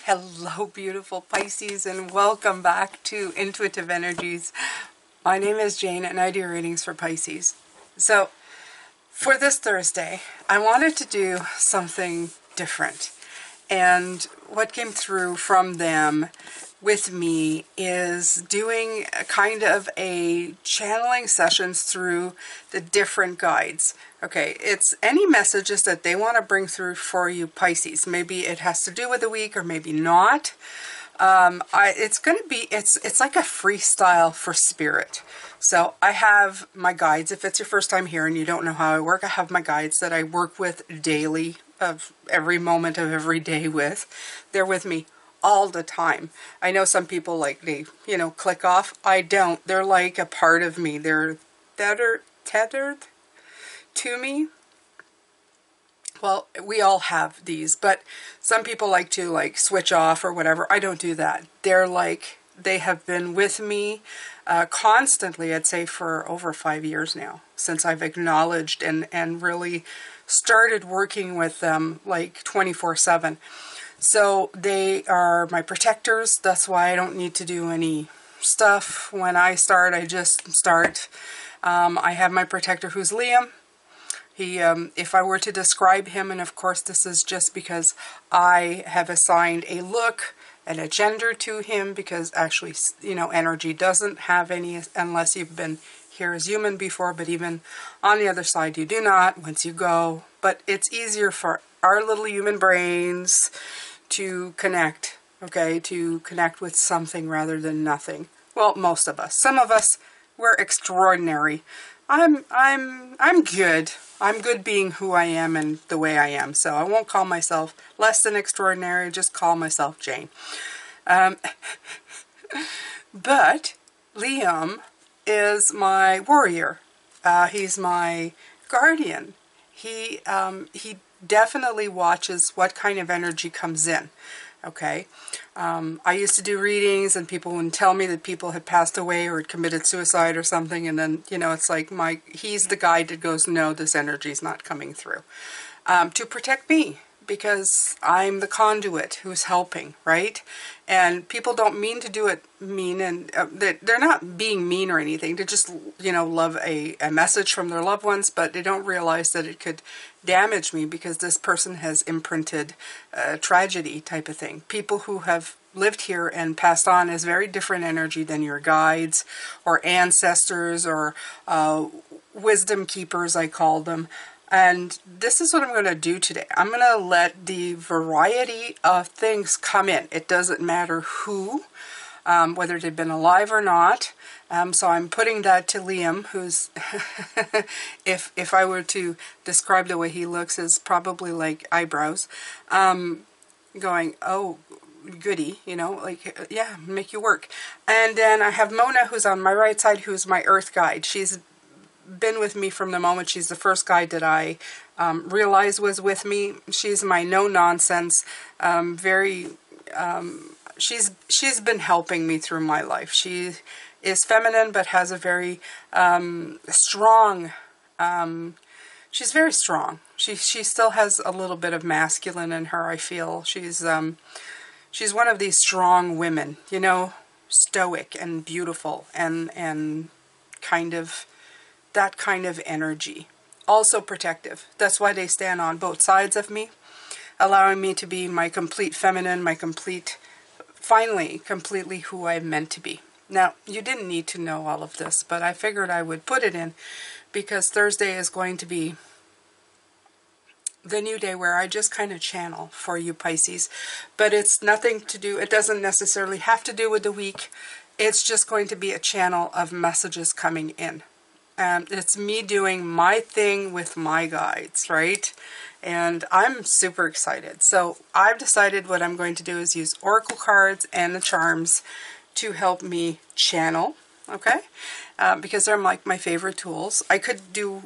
Hello, beautiful Pisces, and welcome back to Intuitive Energies. My name is Jane, and I do readings for Pisces. So, for this Thursday, I wanted to do something different. And what came through from them with me is doing a kind of a channeling sessions through the different guides. Okay, it's any messages that they want to bring through for you Pisces. Maybe it has to do with the week or maybe not. It's going to be, it's like a freestyle for spirit. So I have my guides. If it's your first time here and you don't know how I work, I have my guides that I work with daily, of every moment of every day with. They're with me all the time. I know some people like they, click off. I don't. They're like a part of me. They're tethered to me. Well, we all have these, but some people like to switch off or whatever. I don't do that. They're like, they have been with me constantly, I'd say for over 5 years now, since I've acknowledged and really started working with them like 24/7. So they are my protectors. That's why I don't need to do any stuff. When I start, I just start. I have my protector who's Liam. He, if I were to describe him, and of course this is just because I have assigned a look and a gender to him, because actually, energy doesn't have any unless you've been here as human before, but even on the other side you do not once you go. But it's easier for our little human brains to connect, okay, to connect with something rather than nothing. Well, most of us. Some of us, we're extraordinary. I'm good. I'm good being who I am and the way I am. So I won't call myself less than extraordinary, just call myself Jane. But Liam is my warrior. He's my guardian. He definitely watches what kind of energy comes in. Okay. I used to do readings and people would tell me that people had passed away or had committed suicide or something, and then, it's like he's the guide that goes, no, this energy is not coming through. To protect me, because I'm the conduit who's helping, right? And people don't mean to do it mean, and they're not being mean or anything. They just, love a message from their loved ones, but they don't realize that it could damage me because this person has imprinted tragedy type of thing. People who have lived here and passed on is very different energy than your guides or ancestors or wisdom keepers, I call them. And this is what I'm going to do today. I'm going to let the variety of things come in. It doesn't matter who, whether they've been alive or not. So I'm putting that to Liam, who's, if I were to describe the way he looks, is probably like eyebrows, going, oh, goody, yeah, make you work. And then I have Mona, who's on my right side, who's my earth guide. She's been with me from the moment. She's the first guide that I realized was with me. She's my no-nonsense, she's been helping me through my life. She is feminine but has a very strong, she's very strong. She still has a little bit of masculine in her, I feel. She's one of these strong women, stoic and beautiful and kind of that kind of energy. Also protective. That's why they stand on both sides of me, allowing me to be my complete feminine, finally, completely who I'm meant to be. Now, you didn't need to know all of this, but I figured I would put it in because Thursday is going to be the new day where I just kind of channel for you Pisces. But it's nothing to do, it doesn't necessarily have to do with the week. It's just going to be a channel of messages coming in. And it's me doing my thing with my guides, right? And I'm super excited. So I've decided what I'm going to do is use oracle cards and the charms to help me channel, okay? Because they're like my favorite tools. I could do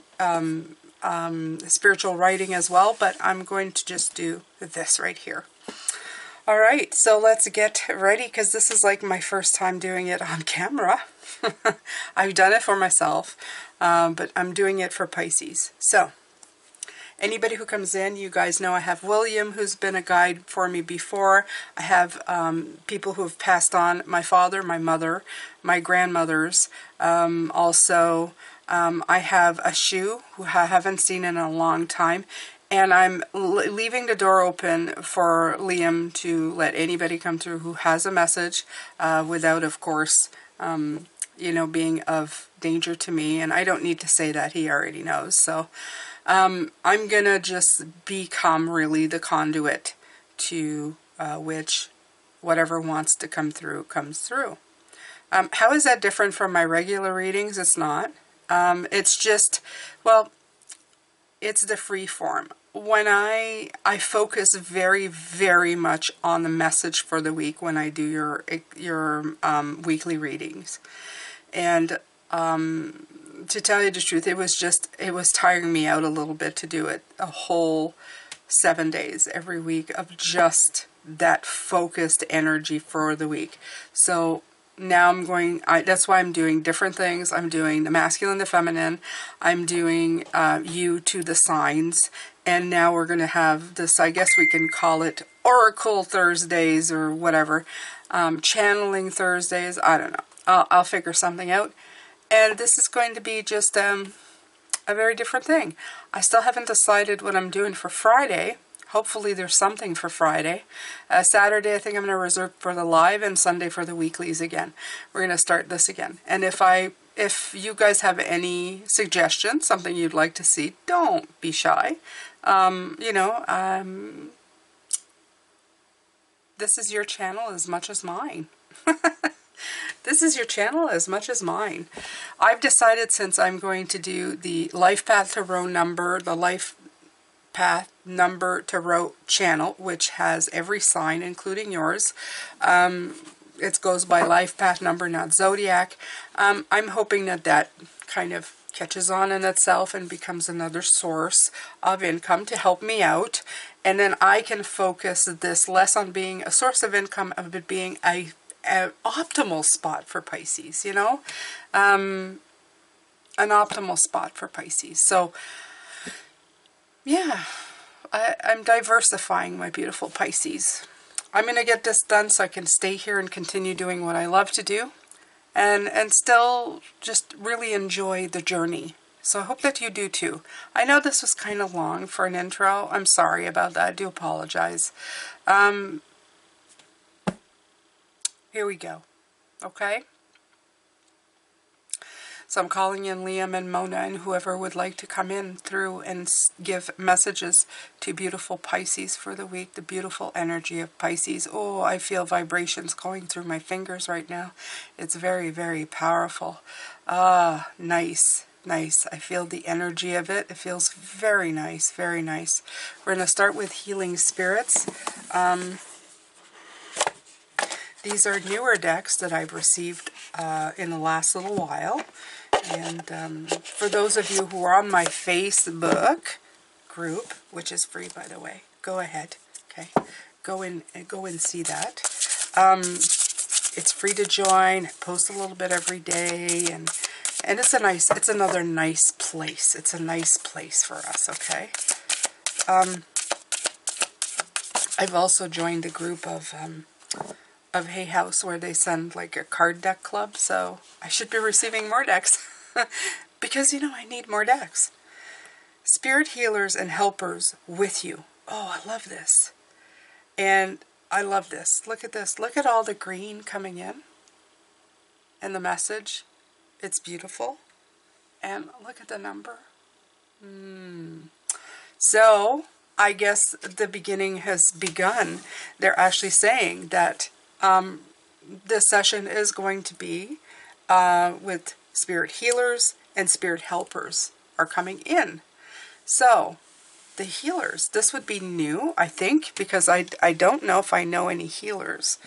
spiritual writing as well, but I'm going to just do this right here. All right, so let's get ready because this is like my first time doing it on camera. I've done it for myself, but I'm doing it for Pisces. So Anybody who comes in, you guys know I have William, who's been a guide for me before. I have people who have passed on, my father, my mother, my grandmothers. Also, I have a shoe who I haven't seen in a long time. And I'm leaving the door open for Liam to let anybody come through who has a message without, of course, you know, being of danger to me. And I don't need to say that. He already knows. So I'm going to just become really the conduit to which whatever wants to come through comes through. How is that different from my regular readings? It's not. It's just, well, it's the free form. When I focus very, very much on the message for the week when I do your weekly readings. And to tell you the truth, it was tiring me out a little bit to do it a whole 7 days every week of just that focused energy for the week. So now that's why I'm doing different things. I'm doing the masculine, the feminine. I'm doing you to the signs. And now we're going to have this, I guess we can call it Oracle Thursdays or whatever. Channeling Thursdays. I don't know. I'll figure something out. And this is going to be just a very different thing. I still haven't decided what I'm doing for Friday. Hopefully there's something for Friday. Saturday I think I'm going to reserve for the live, and Sunday for the weeklies again. We're going to start this again. And if you guys have any suggestions, something you'd like to see, don't be shy. You know, this is your channel as much as mine. This is your channel as much as mine. I've decided, since I'm going to do the Life Path Tarot number, the Life Path Number Tarot channel, which has every sign, including yours. It goes by Life Path number, not Zodiac. I'm hoping that kind of catches on in itself and becomes another source of income to help me out. And then I can focus this less on being a source of income, of it being an optimal spot for Pisces, you know? An optimal spot for Pisces. So, yeah, I'm diversifying, my beautiful Pisces. I'm going to get this done so I can stay here and continue doing what I love to do. And still just really enjoy the journey. So I hope that you do too. I know this was kind of long for an intro. I'm sorry about that. I do apologize. Here we go. Okay? So I'm calling in Liam and Mona and whoever would like to come in through and give messages to beautiful Pisces for the week. The beautiful energy of Pisces. Oh, I feel vibrations going through my fingers right now. It's very, very powerful. Ah, nice. Nice. I feel the energy of it. It feels very nice. Very nice. We're going to start with healing spirits. These are newer decks that I've received in the last little while. And for those of you who are on my Facebook group, which is free, by the way, go ahead. Okay, go and see that. It's free to join. I post a little bit every day, and it's another nice place. It's a nice place for us. Okay. I've also joined a group of Hay House where they send like a card deck club, so I should be receiving more decks because, you know, I need more decks. Spirit healers and helpers with you. Oh, I love this. And I love this. Look at this. Look at all the green coming in and the message. It's beautiful. And look at the number. So I guess the beginning has begun. They're actually saying that this session is going to be with spirit healers and spirit helpers are coming in. So the healers, this would be new, I think, because I don't know if I know any healers.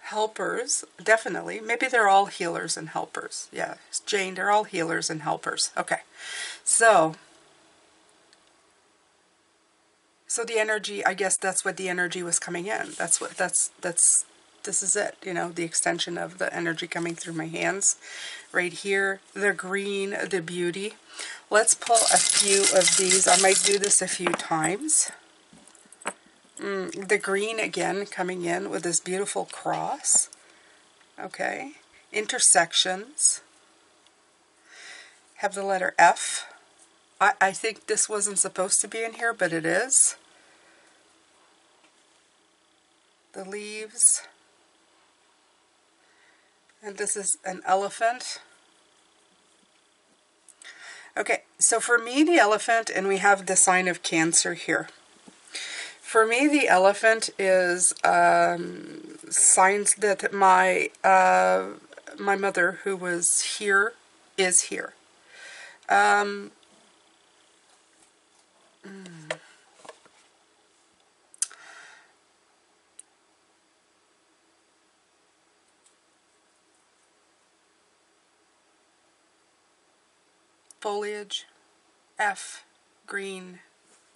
Helpers, definitely. Maybe they're all healers and helpers. Yeah, Jane, they're all healers and helpers. Okay. So the energy, I guess that's what the energy was coming in. This is it, you know, the extension of the energy coming through my hands. Right here, the green, the beauty. Let's pull a few of these. I might do this a few times. The green again coming in with this beautiful cross. Okay. Intersections. Have the letter F. I think this wasn't supposed to be in here, but it is. The leaves. And this is an elephant. Okay, so for me, the elephant, and we have the sign of Cancer here. For me, the elephant is signs that my mother, who was here, is here. Foliage, F, green,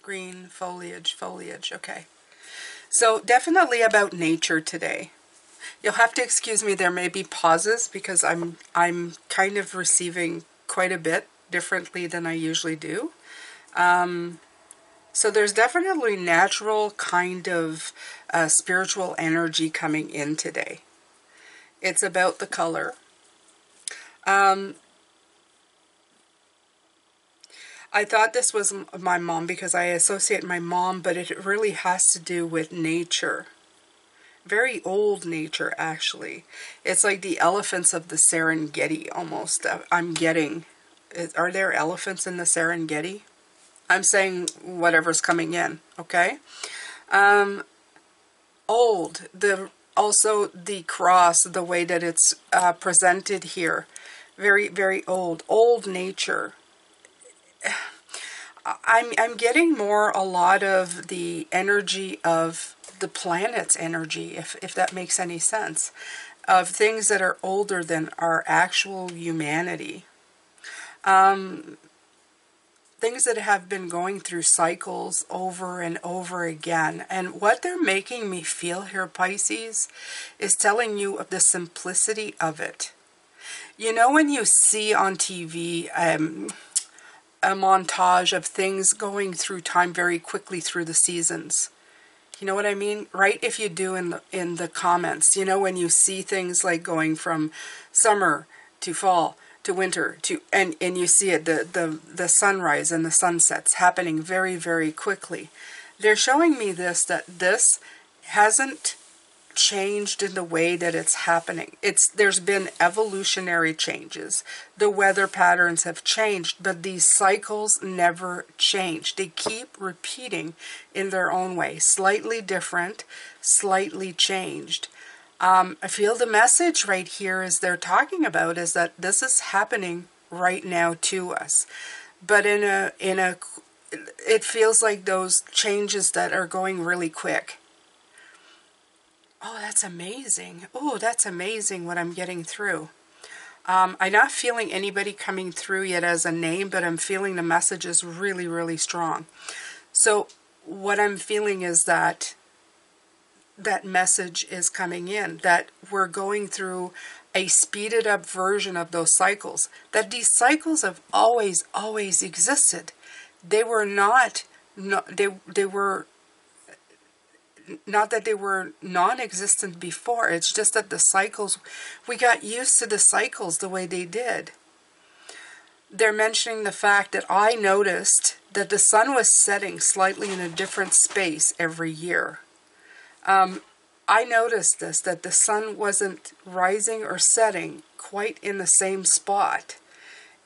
green, foliage, okay. So definitely about nature today. You'll have to excuse me, there may be pauses because I'm kind of receiving quite a bit differently than I usually do. So there's definitely natural kind of spiritual energy coming in today. It's about the color. I thought this was my mom because I associate my mom, but it really has to do with nature. Very old nature, actually. It's like the elephants of the Serengeti, almost. I'm getting. Are there elephants in the Serengeti? I'm saying whatever's coming in, okay? Old. Also the cross, the way that it's presented here. Very, very old. Old nature. I'm getting a lot of the energy of the planet's energy, if that makes any sense, of things that are older than our actual humanity. Things that have been going through cycles over and over again. And what they're making me feel here, Pisces, is telling you of the simplicity of it. You know when you see on TV a montage of things going through time very quickly through the seasons. You know what I mean? Write if you do in the comments. You know when you see things like going from summer to fall to winter to and you see it the sunrise and the sunsets happening very, very quickly. They're showing me that this hasn't changed in the way that it's happening. There's been evolutionary changes. The weather patterns have changed, but these cycles never change. They keep repeating in their own way, slightly different, slightly changed. I feel the message right here is they're talking about is that this is happening right now to us, but it feels like those changes that are going really quick. Oh, that's amazing. Oh, that's amazing what I'm getting through. I'm not feeling anybody coming through yet as a name, but I'm feeling the message is really, really strong. So what I'm feeling is that message is coming in, that we're going through a speeded up version of those cycles, that these cycles have always existed. They were they were not that they were non-existent before. It's just that the cycles, we got used to the cycles the way they did. They're mentioning the fact that I noticed that the sun was setting slightly in a different space every year. I noticed that the sun wasn't rising or setting quite in the same spot.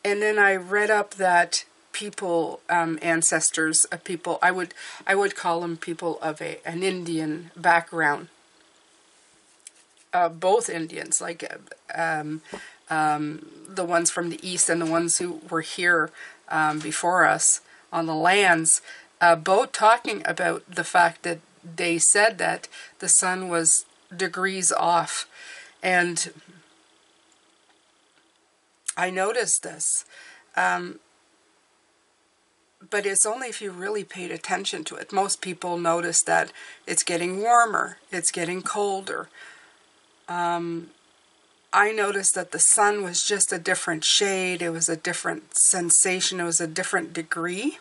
And then I read up that people, ancestors of people, I would call them people of an Indian background. Both Indians, like the ones from the east and the ones who were here before us on the lands, both talking about the fact that they said that the sun was degrees off. And I noticed this. But it's only if you really paid attention to it. Most people notice that it's getting warmer, it's getting colder. I I noticed that the sun was just a different shade. It was a different sensation. It was a different degree.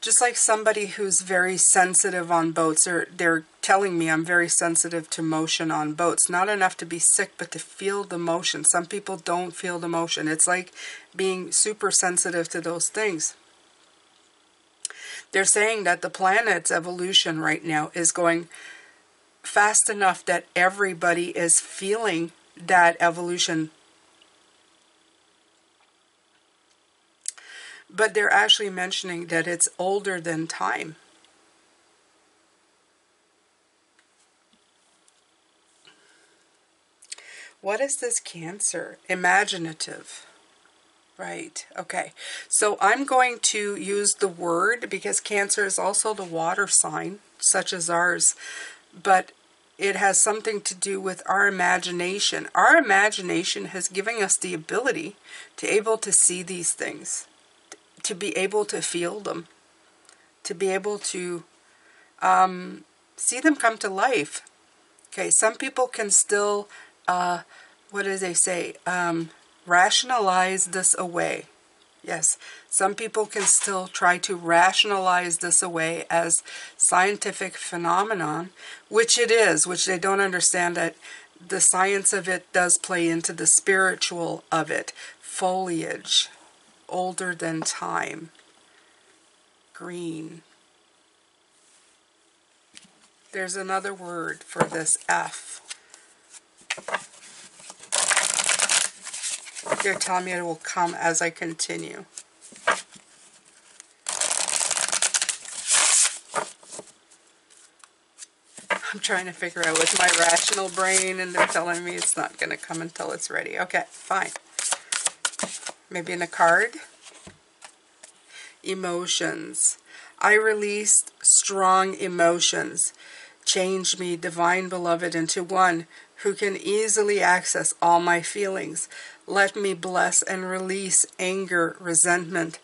Just like somebody who's very sensitive on boats, or they're telling me I'm very sensitive to motion on boats. Not enough to be sick, but to feel the motion. Some people don't feel the motion. It's like being super sensitive to those things. They're saying that the planet's evolution right now is going fast enough that everybody is feeling that evolution. But they're actually mentioning that it's older than time. What is this Cancer? Imaginative. Right. Okay. So I'm going to use the word, because Cancer is also the water sign, such as ours. But it has something to do with our imagination. Our imagination has given us the ability to able to see these things, to be able to feel them, to be able to see them come to life. Okay, some people can still, what do they say, rationalize this away. Yes, some people can still try to rationalize this away as scientific phenomenon, which it is, which they don't understand that the science of it does play into the spiritual of it. Foliage, older than time, green. There's another word for this F. They're telling me it will come as I continue. I'm trying to figure out with my rational brain, and they're telling me it's not going to come until it's ready. Okay, fine. Maybe in a card. Emotions. I released strong emotions. Change me, divine beloved, into one who can easily access all my feelings. Let me bless and release anger, resentment,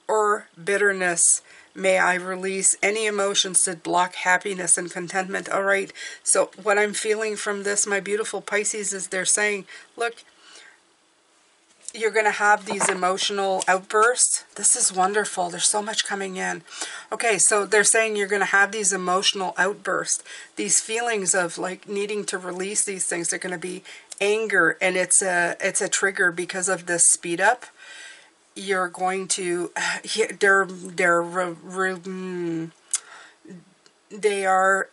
or bitterness. May I release any emotions that block happiness and contentment. All right, so what I'm feeling from this, my beautiful Pisces, is they're saying, look, you're going to have these emotional outbursts. This is wonderful. There's so much coming in. Okay, so they're saying you're going to have these emotional outbursts, these feelings of like needing to release these things. They're going to be anger, and it's a trigger because of this speed up. You're going to, they are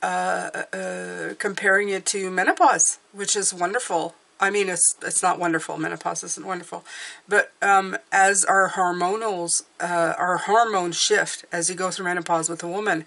comparing it to menopause, which is wonderful. I mean, it's not wonderful. Menopause isn't wonderful, but as our hormones shift as you go through menopause with a woman,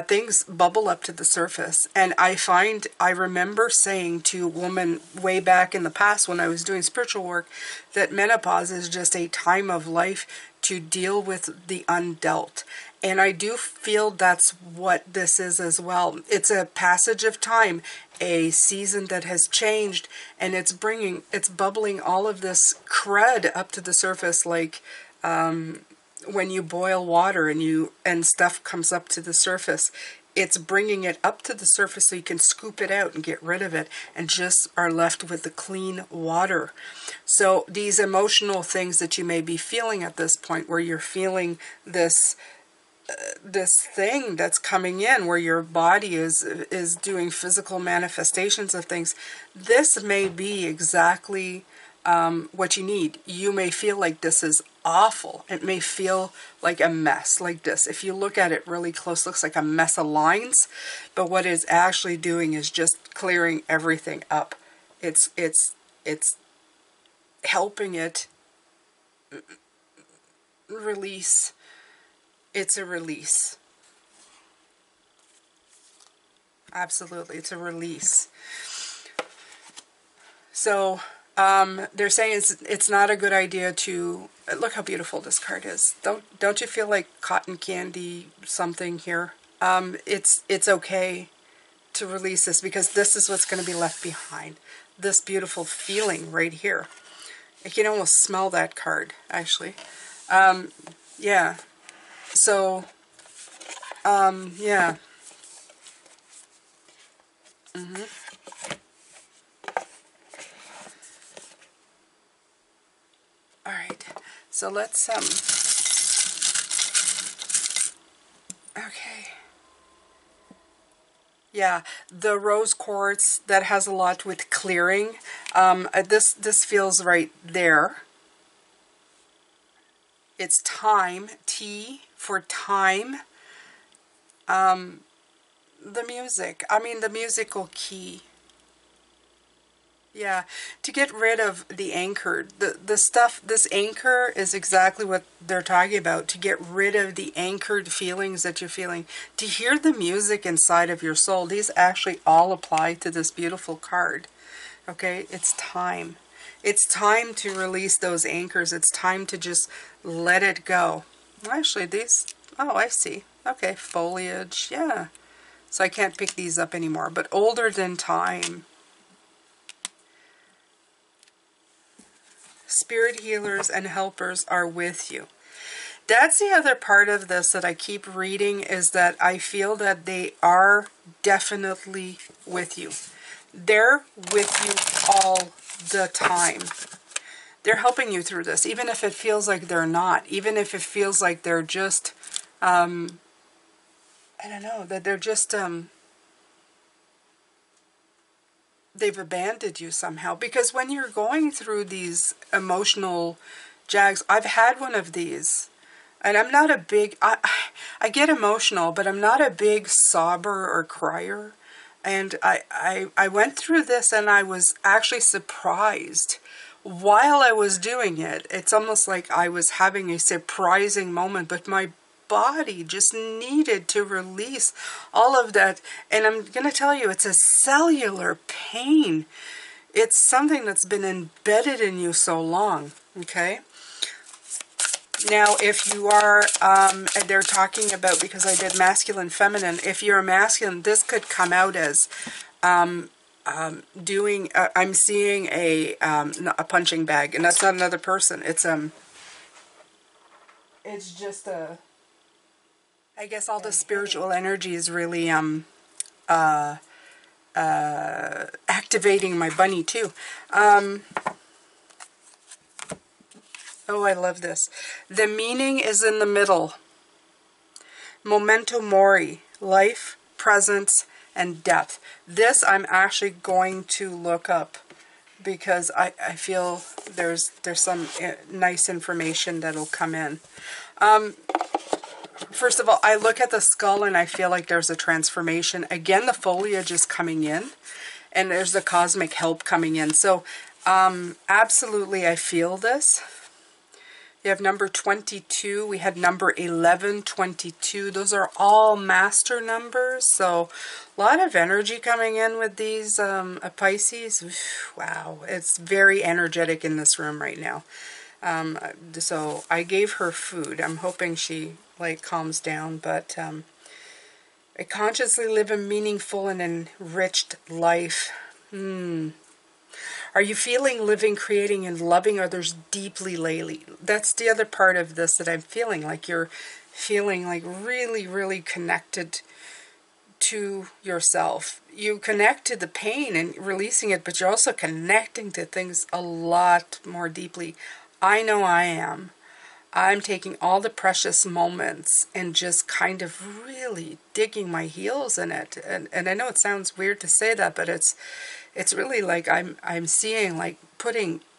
things bubble up to the surface. And I remember saying to a woman way back in the past when I was doing spiritual work that menopause is just a time of life to deal with the undealt. And I do feel that's what this is as well. It's a passage of time, a season that has changed, and it's bubbling all of this crud up to the surface, like when you boil water and stuff comes up to the surface. It's bringing it up to the surface so you can scoop it out and get rid of it, and just are left with the clean water. So these emotional things that you may be feeling at this point, where you're feeling this thing that's coming in, where your body is doing physical manifestations of things, this may be exactly what you need. You may feel like this is awful. It may feel like a mess, like this. If you look at it really close, it looks like a mess of lines, but what it's actually doing is just clearing everything up. It's helping it release. It's a release. Absolutely, it's a release. So they're saying it's not a good idea to look how beautiful this card is. Don't you feel like cotton candy something here? It's okay to release this, because this is what's going to be left behind. This beautiful feeling right here. I can almost smell that card, actually. Yeah. So, yeah. So let's, okay. Yeah, the rose quartz, that has a lot with clearing. This feels right there. It's time, T for time. The music, I mean the musical key. Yeah, to get rid of the anchor. The stuff, this anchor is exactly what they're talking about. To get rid of the anchored feelings that you're feeling. To hear the music inside of your soul. These actually all apply to this beautiful card. Okay, it's time. It's time to release those anchors. It's time to just let it go. Actually, these, oh, I see. Okay, foliage, yeah. So I can't pick these up anymore. But older than time. Spirit healers and helpers are with you. That's the other part of this that I keep reading, is that I feel that they are definitely with you. They're with you all the time. They're helping you through this, even if it feels like they're not. Even if it feels like they're just, I don't know, that they're just, they've abandoned you somehow. Because when you're going through these emotional jags, I've had one of these, and I'm not a big, I get emotional, but I'm not a big sobber or crier. And I went through this, and I was actually surprised while I was doing it. It's almost like I was having a surprising moment, but my body just needed to release all of that. And I'm going to tell you, it's a cellular pain. It's something that's been embedded in you so long, okay? Now, if you are, they're talking about, because I did masculine, feminine, if you're a masculine, this could come out as doing, I'm seeing a punching bag, and that's not another person. It's just a, I guess all the spiritual energy is really activating my bunny too. Oh, I love this. The meaning is in the middle. Memento mori, life, presence, and depth. This I'm actually going to look up, because I feel there's some nice information that'll come in. First of all, I look at the skull and I feel like there's a transformation. Again, the foliage is coming in, and there's the cosmic help coming in. So absolutely I feel this. You have number 22. We had number 11, 22. Those are all master numbers. So a lot of energy coming in with these Pisces. Wow. It's very energetic in this room right now. So I gave her food. I'm hoping she calms down. But I consciously live a meaningful and enriched life. Are you feeling, living, creating, and loving others deeply lately? That's the other part of this that I'm feeling. Like you're feeling like really, really connected to yourself. You connect to the pain and releasing it, but you're also connecting to things a lot more deeply. I know I am. I'm taking all the precious moments and just kind of really digging my heels in it. And I know it sounds weird to say that, but it's really like I'm seeing, like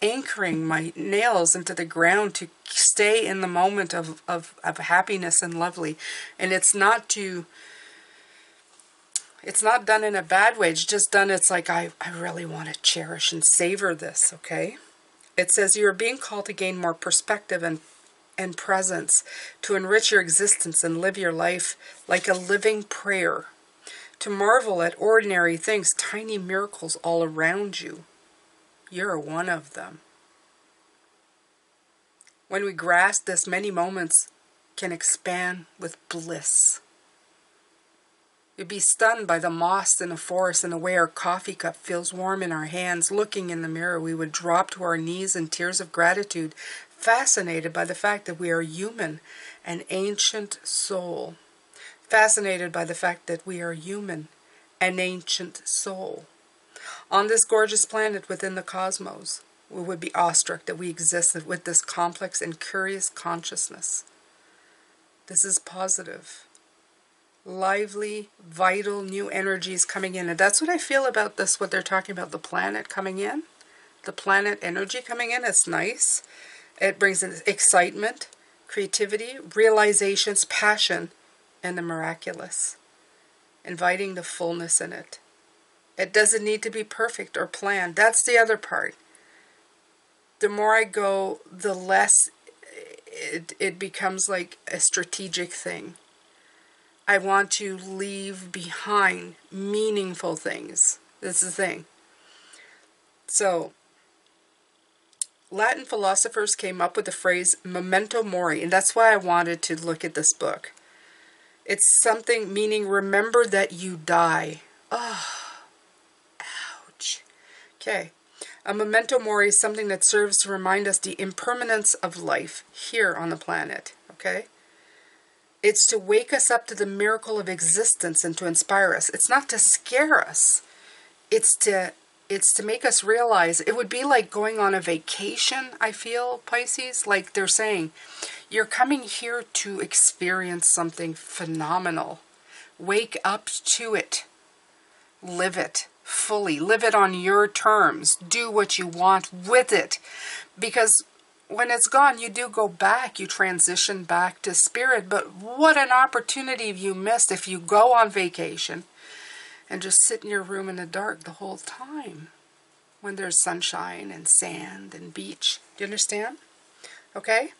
anchoring my nails into the ground to stay in the moment of happiness and lovely. And it's not done in a bad way. It's just done, it's like I really want to cherish and savor this, okay? It says you are being called to gain more perspective and presence, to enrich your existence and live your life like a living prayer, to marvel at ordinary things, tiny miracles all around you. You're one of them. When we grasp this, many moments can expand with bliss. You'd be stunned by the moss in a forest and the way our coffee cup feels warm in our hands. Looking in the mirror, we would drop to our knees in tears of gratitude, fascinated by the fact that we are human, an ancient soul. Fascinated by the fact that we are human, an ancient soul. On this gorgeous planet within the cosmos, we would be awestruck that we existed with this complex and curious consciousness. This is positive, lively, vital, new energies coming in. And that's what I feel about this, what they're talking about, the planet coming in. The planet energy coming in, it's nice. It brings in excitement, creativity, realizations, passion, and the miraculous. Inviting the fullness in it. It doesn't need to be perfect or planned. That's the other part. The more I go, the less it becomes like a strategic thing. I want to leave behind meaningful things. That's the thing. So, Latin philosophers came up with the phrase memento mori, and that's why I wanted to look at this book. It's something meaning remember that you die. Oh, ouch. Okay. A memento mori is something that serves to remind us the impermanence of life here on the planet. Okay? It's to wake us up to the miracle of existence and to inspire us. It's not to scare us. It's to make us realize. It would be like going on a vacation, I feel, Pisces. Like they're saying, you're coming here to experience something phenomenal. Wake up to it. Live it fully. Live it on your terms. Do what you want with it. Because when it's gone, you do go back. You transition back to spirit. But what an opportunity you missed if you go on vacation and just sit in your room in the dark the whole time when there's sunshine and sand and beach. Do you understand? Okay?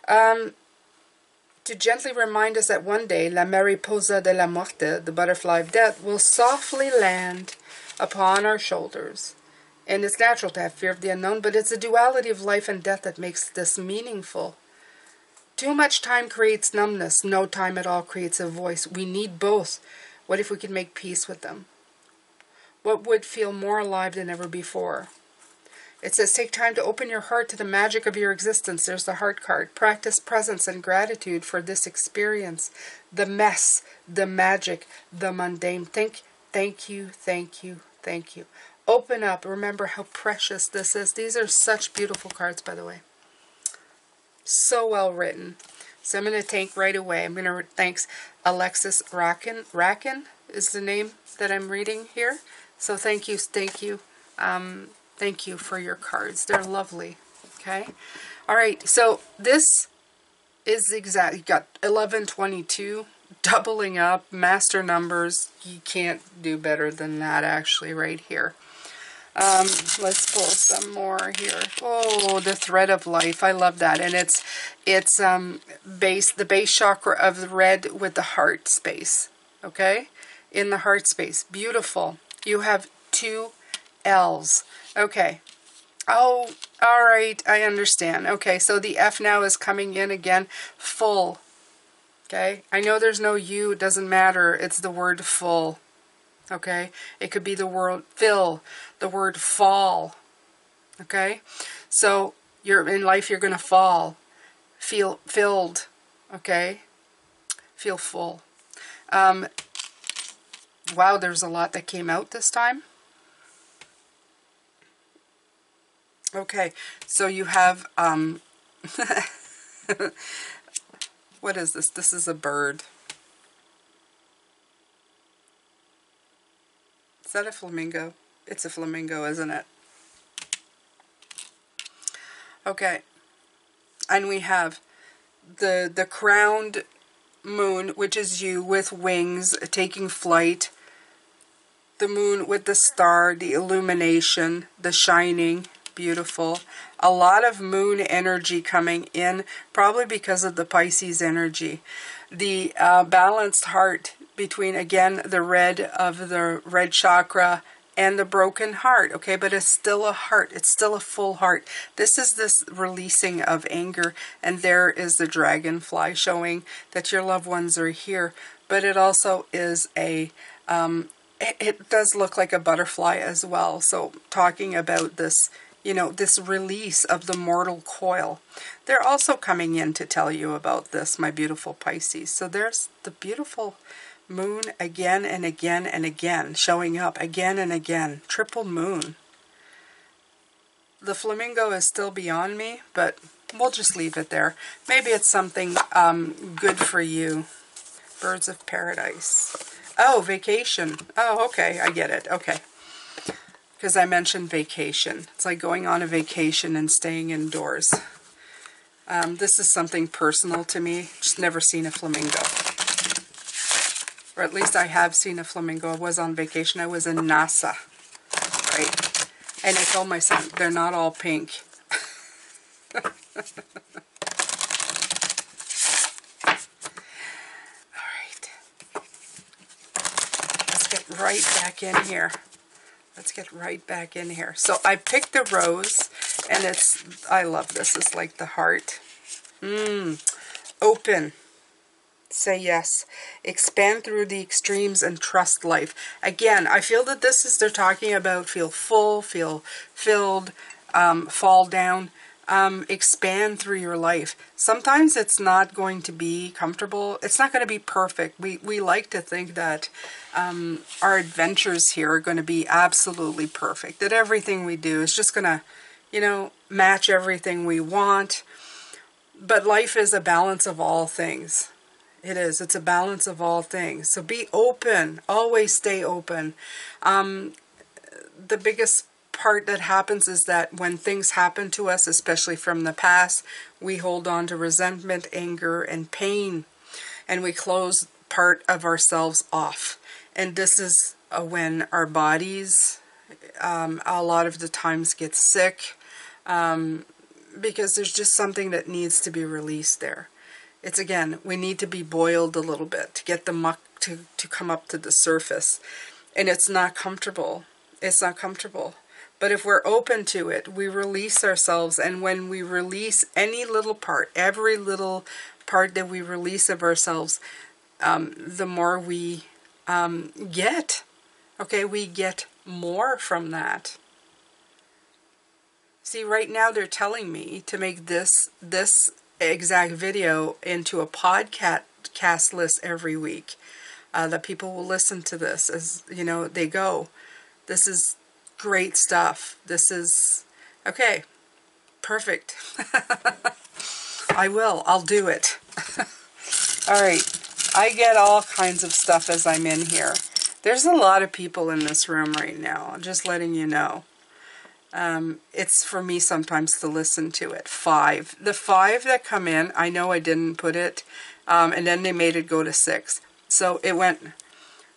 To gently remind us that one day, la mariposa de la muerte, the butterfly of death, will softly land upon our shoulders. And it's natural to have fear of the unknown, but it's the duality of life and death that makes this meaningful. Too much time creates numbness. No time at all creates a voice. We need both. What if we could make peace with them? What would feel more alive than ever before? It says, take time to open your heart to the magic of your existence. There's the heart card. Practice presence and gratitude for this experience. The mess, the magic, the mundane. Thank you, thank you, thank you. Open up. Remember how precious this is. These are such beautiful cards, by the way. So well written. So I'm going to thank right away. I'm going to thanks Alexis Racken. Racken is the name that I'm reading here. So thank you, thank you. Thank you for your cards. They're lovely. Okay. All right. So this is exact. You got 1122, doubling up, master numbers. You can't do better than that, actually, right here. Let's pull some more here. Oh, the thread of life. I love that. And it's the base chakra of the red with the heart space. Okay? In the heart space. Beautiful. You have 2 L's. Okay. Oh, all right. I understand. Okay, so the F now is coming in again. Full. Okay? I know there's no U. It doesn't matter. It's the word full. Okay? It could be the word fill. The word fall. Okay? So, you're in life, you're going to fall. Feel filled. Okay? Feel full. Wow, there's a lot that came out this time. Okay, so you have, what is this? This is a bird. Is that a flamingo? It's a flamingo, isn't it? Okay, and we have the crowned moon, which is you with wings, taking flight. The moon with the star, the illumination, the shining. Beautiful. A lot of moon energy coming in, probably because of the Pisces energy. The balanced heart between, again, the red of the red chakra and the broken heart. Okay, but it's still a heart. It's still a full heart. This is this releasing of anger. And there is the dragonfly showing that your loved ones are here. But it also is a... it does look like a butterfly as well. So talking about this, you know, this release of the mortal coil. They're also coming in to tell you about this, my beautiful Pisces. So there's the beautiful moon again and again and again, showing up again and again. Triple moon. The flamingo is still beyond me, but we'll just leave it there. Maybe it's something good for you. Birds of paradise. Oh, vacation. Oh, okay, I get it. Okay. Because I mentioned vacation. It's like going on a vacation and staying indoors. This is something personal to me. Just never seen a flamingo. Or at least I have seen a flamingo. I was on vacation. I was in NASA. Right? And I told my son, they're not all pink. Right back in here. Let's get right back in here. So I picked the rose, and I love this. It's like the heart. Open. Say yes. Expand through the extremes and trust life. Again, I feel that they're talking about feel full, feel filled, fall down. Expand through your life. Sometimes it's not going to be comfortable. It's not going to be perfect. We like to think that our adventures here are going to be absolutely perfect. That everything we do is just going to, match everything we want. But life is a balance of all things. It is. It's a balance of all things. So be open. Always stay open. The biggest part that happens is that when things happen to us, especially from the past, we hold on to resentment, anger, and pain, and we close part of ourselves off. And this is when our bodies a lot of the times get sick, because there's just something that needs to be released there. It's again, we need to be boiled a little bit to get the muck to come up to the surface, and it's not comfortable. It's not comfortable. But if we're open to it, we release ourselves. And when we release any little part, every little part that we release of ourselves, the more we get. Okay, we get more from that. See, right now they're telling me to make this exact video into a podcast list every week. That people will listen to this as, they go. This is great stuff. This is, okay, perfect. I'll do it. All right, I get all kinds of stuff as I'm in here. There's a lot of people in this room right now, I'm just letting you know. It's for me sometimes to listen to it. 5. The 5 that come in, I know I didn't put it, and then they made it go to 6. So it went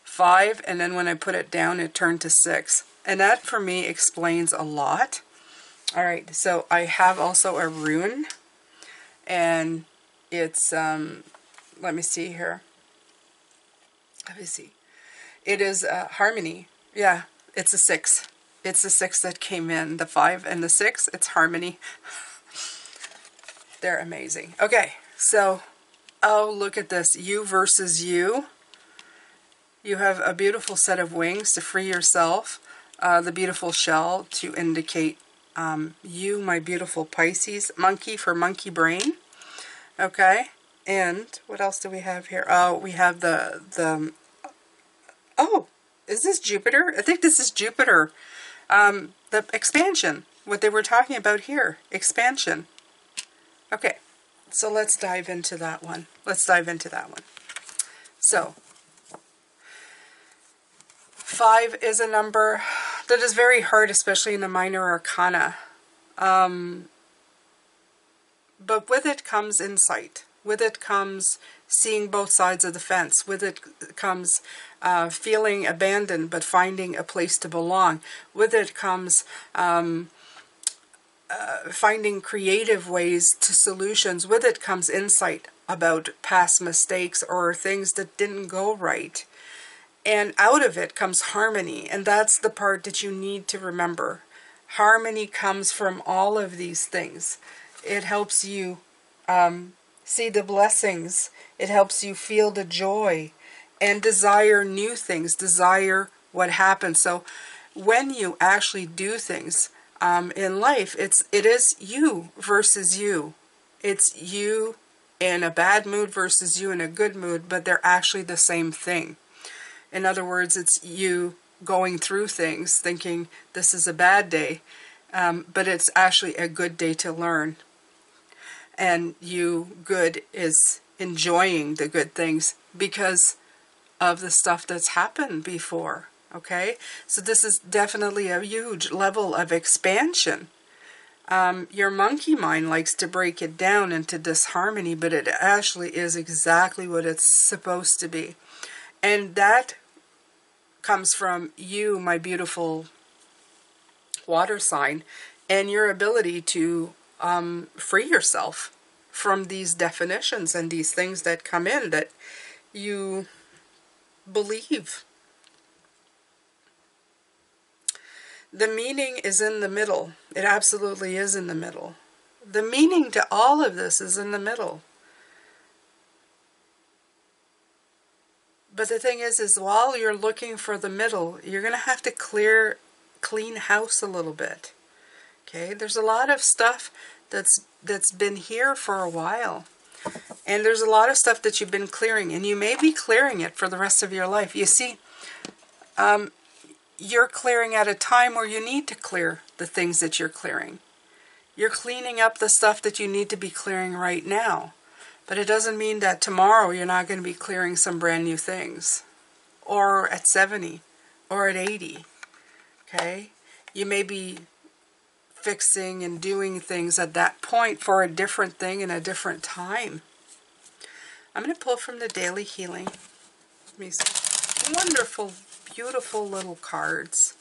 5, and then when I put it down, it turned to 6. And that, for me, explains a lot. All right, so I have also a rune. And it's, let me see here. Let me see. It is harmony. Yeah, it's a 6. It's the 6 that came in. The 5 and the 6, it's harmony. They're amazing. Okay, so, oh, look at this. You versus you. You have a beautiful set of wings to free yourself. The beautiful shell to indicate you, my beautiful Pisces. Monkey for monkey brain. Okay. And what else do we have here? Oh, we have the oh, is this Jupiter? I think this is Jupiter. The expansion. What they were talking about here. Expansion. Okay. So let's dive into that one. So 5 is a number that is very hard, especially in the minor arcana. But with it comes insight. With it comes seeing both sides of the fence. With it comes feeling abandoned but finding a place to belong. With it comes finding creative ways to solutions. With it comes insight about past mistakes or things that didn't go right. And out of it comes harmony. And that's the part that you need to remember. Harmony comes from all of these things. It helps you see the blessings. It helps you feel the joy and desire new things, desire what happens. So when you actually do things in life, it is you versus you. It's you in a bad mood versus you in a good mood, but they're actually the same thing. In other words, it's you going through things thinking this is a bad day, but it's actually a good day to learn. And you, good, is enjoying the good things because of the stuff that's happened before. Okay, so this is definitely a huge level of expansion. Your monkey mind likes to break it down into disharmony, but it actually is exactly what it's supposed to be. And that comes from you, my beautiful water sign, and your ability to free yourself from these definitions and these things that come in that you believe. The meaning is in the middle. It absolutely is in the middle. The meaning to all of this is in the middle. But the thing is while you're looking for the middle, you're going to have to clean house a little bit. Okay? There's a lot of stuff that's been here for a while. And there's a lot of stuff that you've been clearing, and you may be clearing it for the rest of your life. You see, you're clearing at a time where you need to clear the things that you're clearing. You're cleaning up the stuff that you need to be clearing right now. But it doesn't mean that tomorrow you're not going to be clearing some brand new things. Or at 70. Or at 80. Okay? You may be fixing and doing things at that point for a different thing in a different time. I'm going to pull from the Daily Healing. These wonderful, beautiful little cards.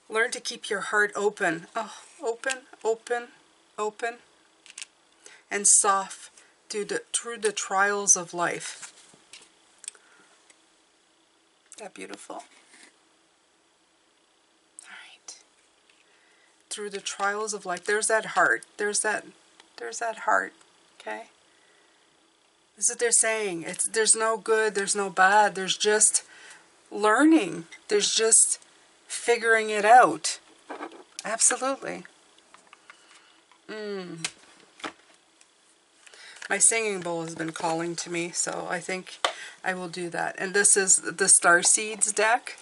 Learn to keep your heart open. Oh, open, open, open. And soft through the trials of life. Isn't that beautiful? All right. Through the trials of life. There's that heart. There's that heart. Okay? This is what they're saying. There's no good, there's no bad. There's just learning. There's just figuring it out. Absolutely. My singing bowl has been calling to me, so I think I will do that. And this is the Starseeds deck.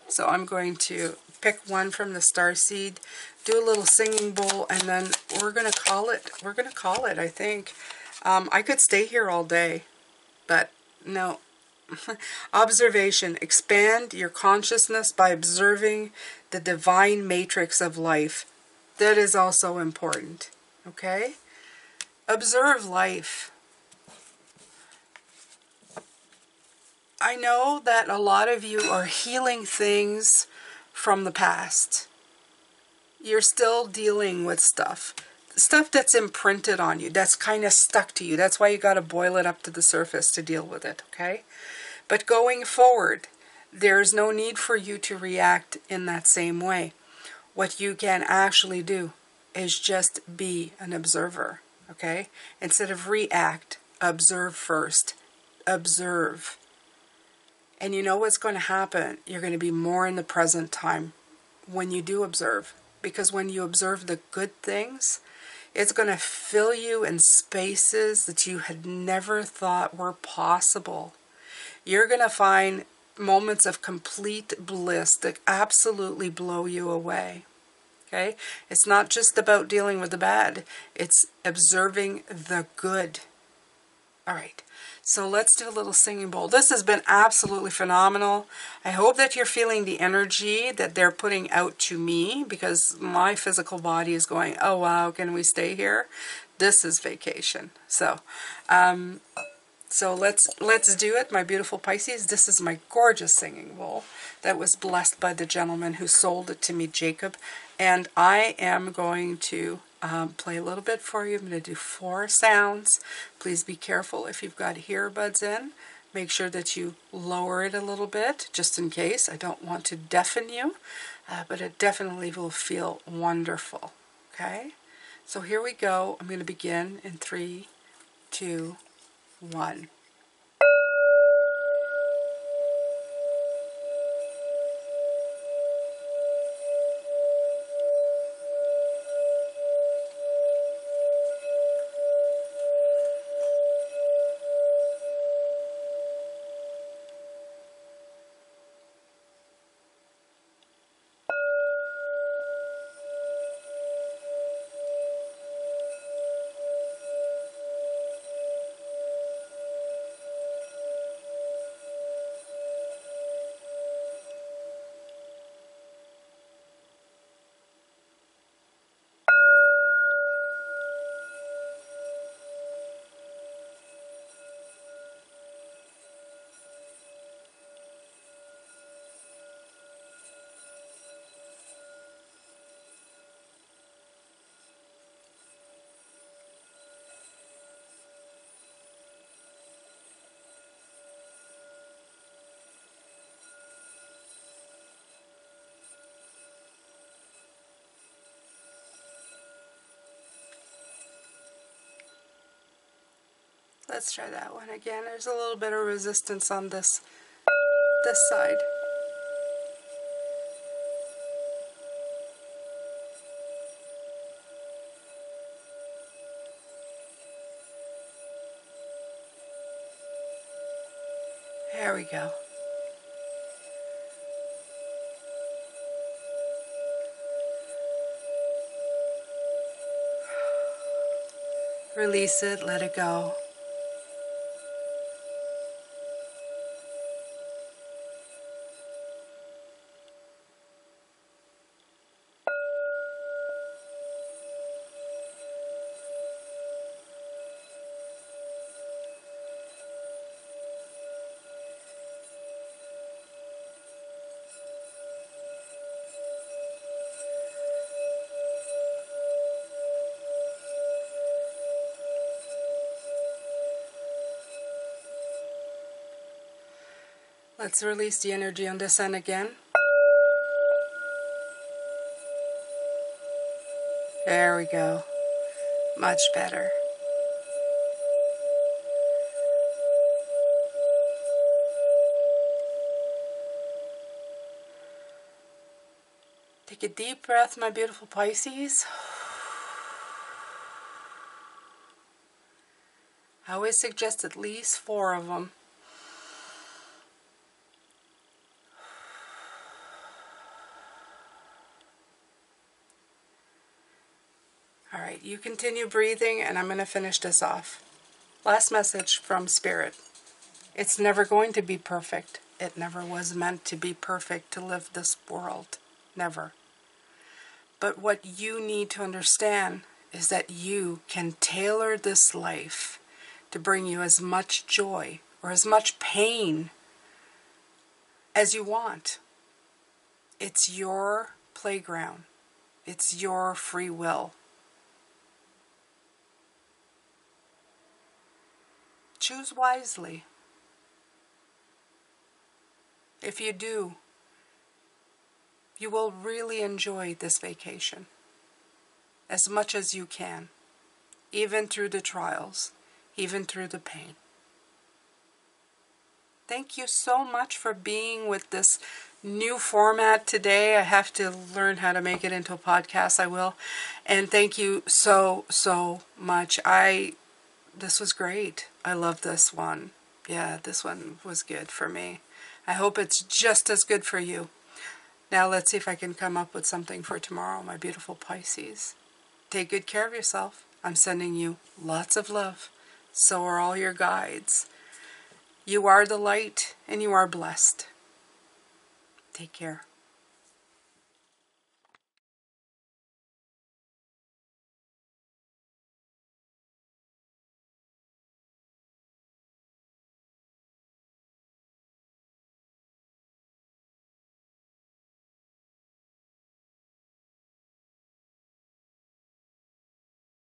So I'm going to pick one from the Starseed, do a little singing bowl, and then we're going to call it. We're going to call it, I think. I could stay here all day, but no. Observation. Expand your consciousness by observing the divine matrix of life. That is also important. Okay? Observe life. I know that a lot of you are healing things from the past. You're still dealing with stuff. Stuff that's imprinted on you, that's kind of stuck to you. That's why you got to boil it up to the surface to deal with it, okay? But going forward, there's no need for you to react in that same way. What you can actually do is just be an observer, okay? Instead of react, observe first. Observe. And you know what's going to happen? You're going to be more in the present time when you do observe. Because when you observe the good things, it's going to fill you in spaces that you had never thought were possible. You're going to find moments of complete bliss that absolutely blow you away. Okay? It's not just about dealing with the bad. It's observing the good. All right. So let's do a little singing bowl. This has been absolutely phenomenal. I hope that you're feeling the energy that they're putting out to me, because my physical body is going, oh wow, can we stay here? This is vacation. So let's do it, my beautiful Pisces. This is my gorgeous singing bowl that was blessed by the gentleman who sold it to me, Jacob. And I am going to play a little bit for you. I'm going to do 4 sounds. Please be careful if you've got earbuds in. Make sure that you lower it a little bit, just in case. I don't want to deafen you, but it definitely will feel wonderful. Okay? So here we go. I'm going to begin in 3, 2, 1. Let's try that one again. There's a little bit of resistance on this side. There we go. Release it, let it go. Let's release the energy on this end again. There we go. Much better. Take a deep breath, my beautiful Pisces. I always suggest at least 4 of them. All right, you continue breathing, and I'm going to finish this off. Last message from Spirit. It's never going to be perfect. It never was meant to be perfect to live this world. Never. But what you need to understand is that you can tailor this life to bring you as much joy or as much pain as you want. It's your playground. It's your free will. Choose wisely. If you do, you will really enjoy this vacation as much as you can, even through the trials, even through the pain. Thank you so much for being with this new format today. I have to learn how to make it into a podcast. I will. And thank you so much. This was great. I love this one. Yeah, this one was good for me. I hope it's just as good for you. Now let's see if I can come up with something for tomorrow, my beautiful Pisces. Take good care of yourself. I'm sending you lots of love. So are all your guides. You are the light, and you are blessed. Take care.